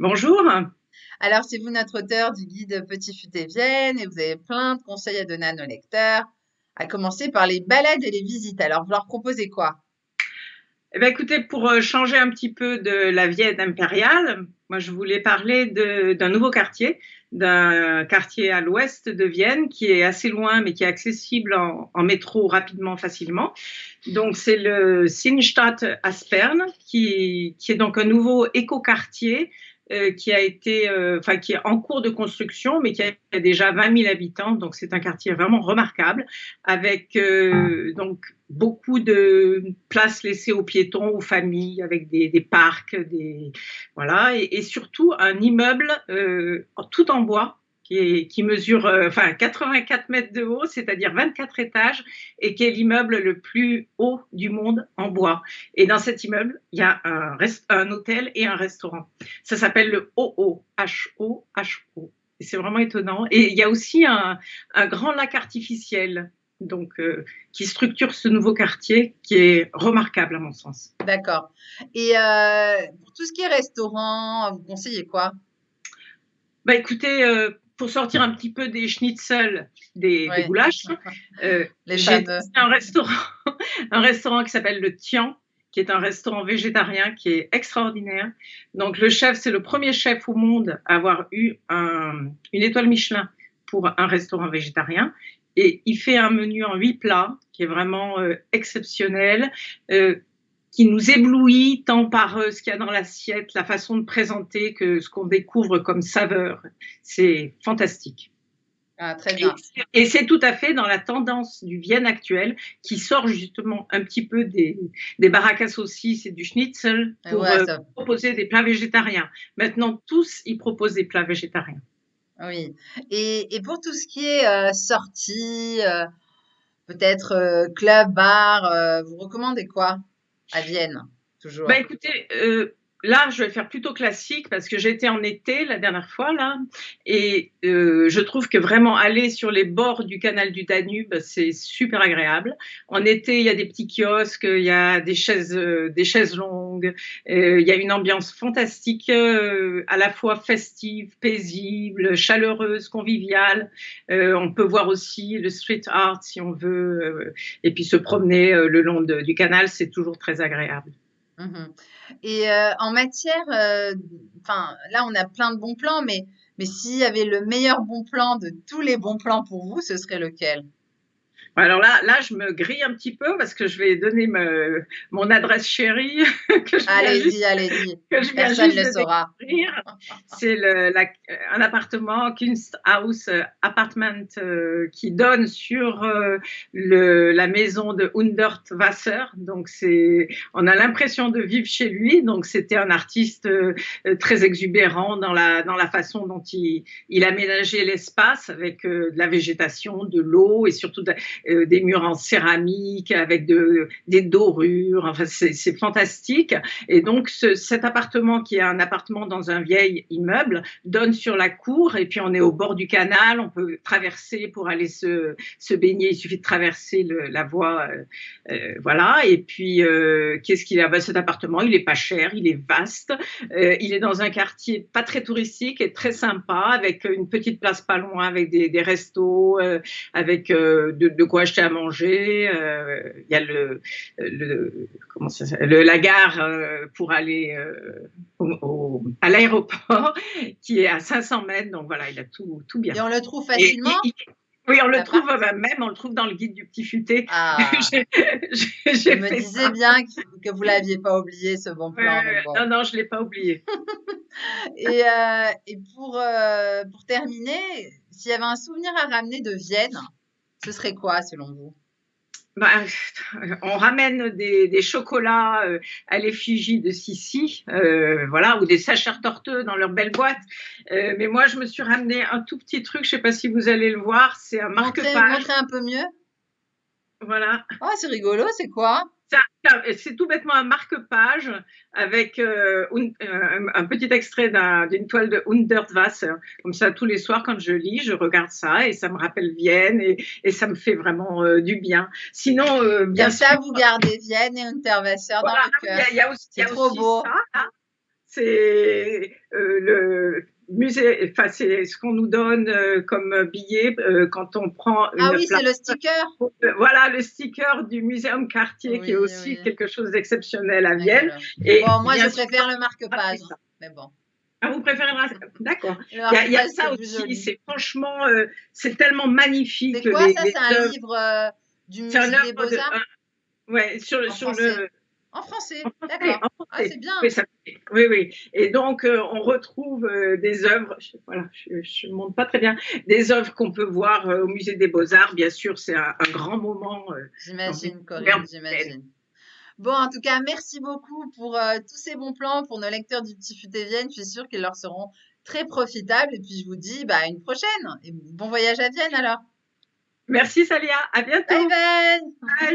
Bonjour. Alors, c'est vous notre auteur du guide Petit Futé Vienne et vous avez plein de conseils à donner à nos lecteurs, à commencer par les balades et les visites. Alors, vous leur proposez quoi? Eh ben, écoutez, pour changer un petit peu de la Vienne impériale, moi je voulais parler d'un nouveau quartier, d'un quartier à l'ouest de Vienne qui est assez loin mais qui est accessible en métro rapidement, facilement. Donc c'est le Sinnstadt Aspern qui est donc un nouveau écoquartier qui a été, enfin qui est en cours de construction, mais qui a déjà 20 000 habitants. Donc c'est un quartier vraiment remarquable, avec donc beaucoup de places laissées aux piétons, aux familles, avec des parcs, voilà, et surtout un immeuble tout en bois qui mesure enfin 84 mètres de haut, c'est-à-dire 24 étages, et qui est l'immeuble le plus haut du monde en bois. Et dans cet immeuble, il y a un hôtel et un restaurant. Ça s'appelle le OO, H-O-H-O. Et c'est vraiment étonnant. Et il y a aussi un grand lac artificiel, donc, qui structure ce nouveau quartier qui est remarquable à mon sens. D'accord. Et pour tout ce qui est restaurant, vous conseillez quoi? Bah écoutez, pour sortir un petit peu des schnitzels, des Oui, goulash, les j'ai fameux. testé un restaurant, un restaurant qui s'appelle le Tian, qui est un restaurant végétarien qui est extraordinaire. Donc le chef, c'est le premier chef au monde à avoir eu une étoile Michelin pour un restaurant végétarien. Et il fait un menu en 8 plats qui est vraiment exceptionnel. Euh, qui nous éblouit tant par ce qu'il y a dans l'assiette, la façon de présenter que ce qu'on découvre comme saveur. C'est fantastique. Ah, très Et, bien. et c'est tout à fait dans la tendance du Vienne actuel qui sort justement un petit peu des baraques à saucisses et du schnitzel pour Ouais, ça, proposer des plats végétariens. Maintenant, tous, ils proposent des plats végétariens. oui. Et pour tout ce qui est sortie, peut-être club, bar, vous recommandez quoi à Vienne, Bah toujours? écoutez, là, je vais faire plutôt classique parce que j'étais en été la dernière fois là, et je trouve que vraiment aller sur les bords du canal du Danube, c'est super agréable. En été, il y a des petits kiosques, il y a des chaises longues, il y a une ambiance fantastique, à la fois festive, paisible, chaleureuse, conviviale. On peut voir aussi le street art si on veut, et puis se promener le long du canal, c'est toujours très agréable. Mhm. Et en matière, enfin, là, on a plein de bons plans, mais s'il y avait le meilleur bon plan de tous les bons plans pour vous, ce serait lequel? Alors là, je me grille un petit peu parce que je vais donner mon adresse chérie que je viens juste, Allez-y, allez-y. que je viens Personne juste ne le de saura. découvrir. C'est un appartement, Kunsthaus Apartment, qui donne sur la maison de Hundertwasser. Donc on a l'impression de vivre chez lui. Donc c'était un artiste très exubérant dans la façon dont il aménageait l'espace avec de la végétation, de l'eau et surtout des murs en céramique avec des dorures. Enfin, c'est fantastique. Et donc, cet appartement, qui est un appartement dans un vieil immeuble, donne sur la cour. Et puis, on est au bord du canal. On peut traverser pour aller se baigner. Il suffit de traverser la voie. Voilà. Et puis, qu'est-ce qu'il a? Ben, cet appartement, il est pas cher, il est vaste. Il est dans un quartier pas très touristique et très sympa, avec une petite place pas loin, avec des restos, avec de quoi acheter à manger. Il y a comment ça, la gare pour aller à l'aéroport qui est à 500 mètres. Donc voilà, il a tout Et bien. on le trouve Et facilement, oui, on le trouve l'appart? même, on le trouve dans le guide du petit futé. Ah, je J'ai me fait disais ça. bien que vous l'aviez pas oublié, ce bon plan, donc bon. Non, non, je ne l'ai pas oublié. Et pour terminer, s'il y avait un souvenir à ramener de Vienne, ce serait quoi selon vous? Ben, on ramène des chocolats à l'effigie de Sissi, voilà, ou des sachets torteux dans leur belle boîte. Mais moi, je me suis ramené un tout petit truc, je ne sais pas si vous allez le voir, c'est un marque-page. Montrez un peu mieux. Voilà, Oh, c'est rigolo, c'est quoi? c'est tout bêtement un marque-page avec un petit extrait d'une toile de Hundertwasser. Comme ça, tous les soirs, quand je lis, je regarde ça et ça me rappelle Vienne et ça me fait vraiment du bien. Sinon, bien Comme sûr, ça, vous gardez Vienne et Unterwasser dans voilà, le cœur. il y a C'est y a trop aussi beau. ça, hein. c'est le musée, enfin, c'est ce qu'on nous donne comme billet quand on prend Ah une oui, c'est place. le sticker. Voilà le sticker du Muséum Cartier qui est Oui, aussi oui, quelque chose d'exceptionnel à Vienne. rigolo. Et Bon, moi, je bien sûr, préfère le gratuit, marque-page, hein, ça. mais bon, Ah, vous préférez d'accord. le Il y a marque-page, c'est ça plus aussi, joli. c'est franchement, c'est tellement C'est magnifique, quoi ça? les C'est un œuvres. livre du C'est un musée des œuvre de, Beaux-Arts ouais, en sur français. le, En français, en français, d'accord. en Ah, c'est français. Oui, bien. oui, oui. Et donc, on retrouve des œuvres, voilà, je ne montre pas très bien, des œuvres qu'on peut voir au musée des Beaux-Arts. Bien sûr, c'est un grand moment dans une J'imagine, Corinne, découverte humaine. j'imagine. Bon, en tout cas, merci beaucoup pour tous ces bons plans pour nos lecteurs du Petit Futé Vienne. Je suis sûre qu'ils leur seront très profitables. Et puis, je vous dis bah, à une prochaine. Et bon voyage à Vienne alors. Merci Salia, à Bye bientôt. bye! Bye.